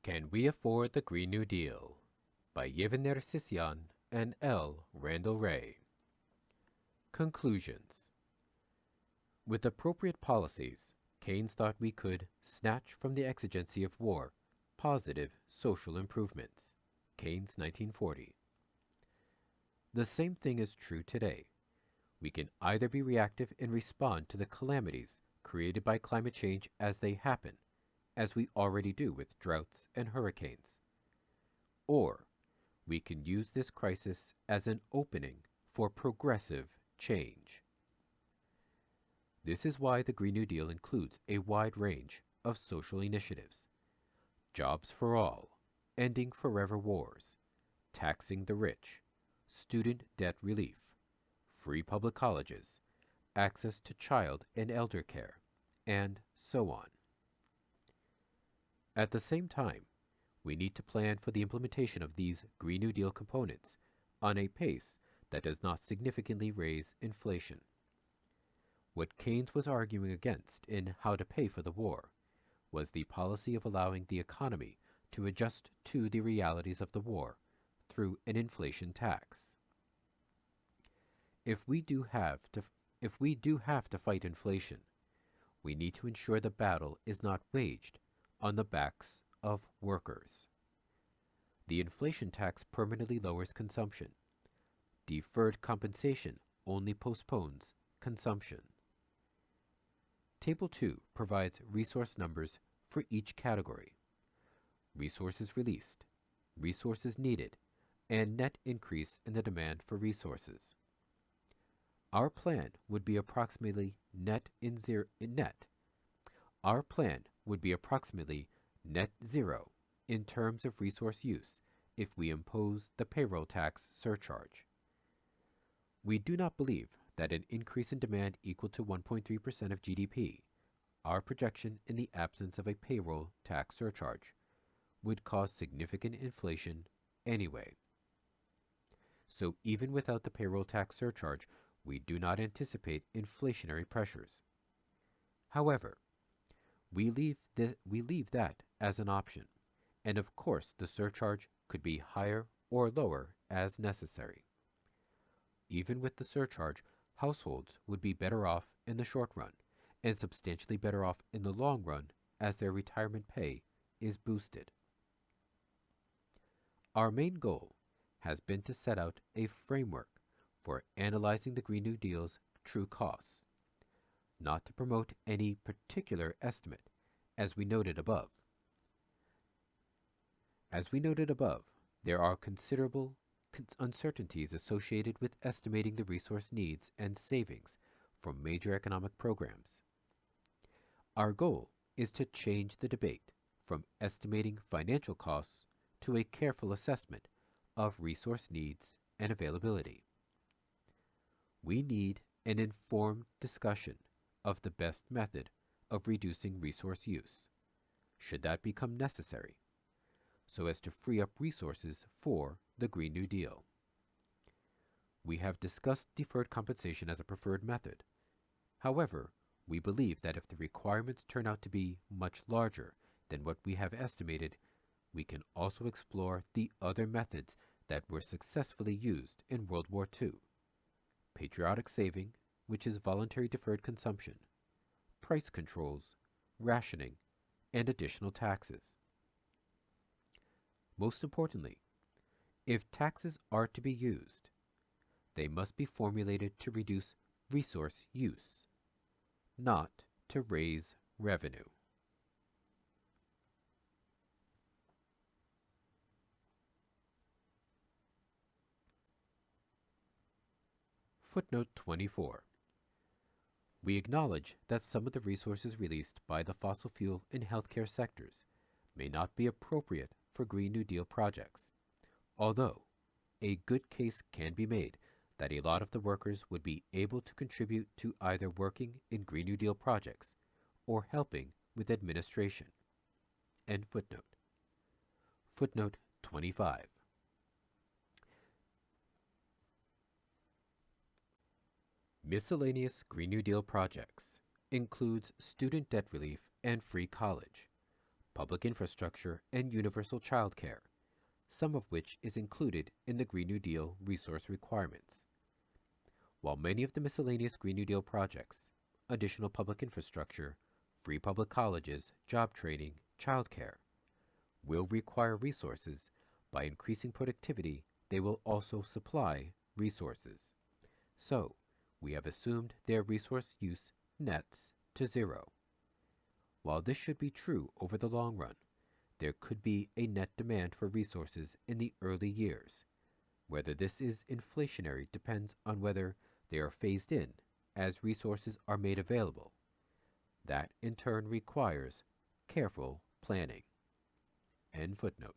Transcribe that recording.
Can We Afford the Green New Deal? By Yeva Nersisyan and Randall Wray. Conclusions. With appropriate policies, Keynes thought we could snatch from the exigency of war positive social improvements. Keynes, 1940. The same thing is true today. We can either be reactive and respond to the calamities created by climate change as they happen, as we already do with droughts and hurricanes, or we can use this crisis as an opening for progressive change. This is why the Green New Deal includes a wide range of social initiatives: jobs for all, ending forever wars, taxing the rich, student debt relief, free public colleges, access to child and elder care, and so on. At the same time, we need to plan for the implementation of these Green New Deal components on a pace that does not significantly raise inflation. What Keynes was arguing against in How to Pay for the War was the policy of allowing the economy to adjust to the realities of the war through an inflation tax. If we do have to fight inflation, we need to ensure the battle is not waged on the backs of workers. The inflation tax permanently lowers consumption. Deferred compensation only postpones consumption. Table 2 provides resource numbers for each category: resources released, resources needed, and net increase in the demand for resources. Our plan would be approximately net zero in terms of resource use if we impose the payroll tax surcharge. We do not believe that an increase in demand equal to 1.3% of GDP, our projection in the absence of a payroll tax surcharge, would cause significant inflation anyway. So even without the payroll tax surcharge, we do not anticipate inflationary pressures. However, we leave that as an option, and of course the surcharge could be higher or lower as necessary. Even with the surcharge, households would be better off in the short run, and substantially better off in the long run as their retirement pay is boosted. Our main goal has been to set out a framework for analyzing the Green New Deal's true costs, not to promote any particular estimate, as we noted above. There are considerable uncertainties associated with estimating the resource needs and savings from major economic programs. Our goal is to change the debate from estimating financial costs to a careful assessment of resource needs and availability. We need an informed discussion of the best method of reducing resource use, should that become necessary, so as to free up resources for the Green New Deal. We have discussed deferred compensation as a preferred method. However, we believe that if the requirements turn out to be much larger than what we have estimated, we can also explore the other methods that were successfully used in World War II: patriotic saving, which is voluntary deferred consumption, price controls, rationing, and additional taxes. Most importantly, if taxes are to be used, they must be formulated to reduce resource use, not to raise revenue. Footnote 24. We acknowledge that some of the resources released by the fossil fuel and healthcare sectors may not be appropriate for Green New Deal projects, although a good case can be made that a lot of the workers would be able to contribute to either working in Green New Deal projects or helping with administration. End footnote. Footnote 25. Miscellaneous Green New Deal projects includes student debt relief and free college, public infrastructure, and universal child care, some of which is included in the Green New Deal resource requirements. While many of the miscellaneous Green New Deal projects, additional public infrastructure, free public colleges, job training, child care, will require resources, by increasing productivity, they will also supply resources. So, we have assumed their resource use nets to zero. While this should be true over the long run, there could be a net demand for resources in the early years. Whether this is inflationary depends on whether they are phased in as resources are made available. That in turn requires careful planning. End footnote.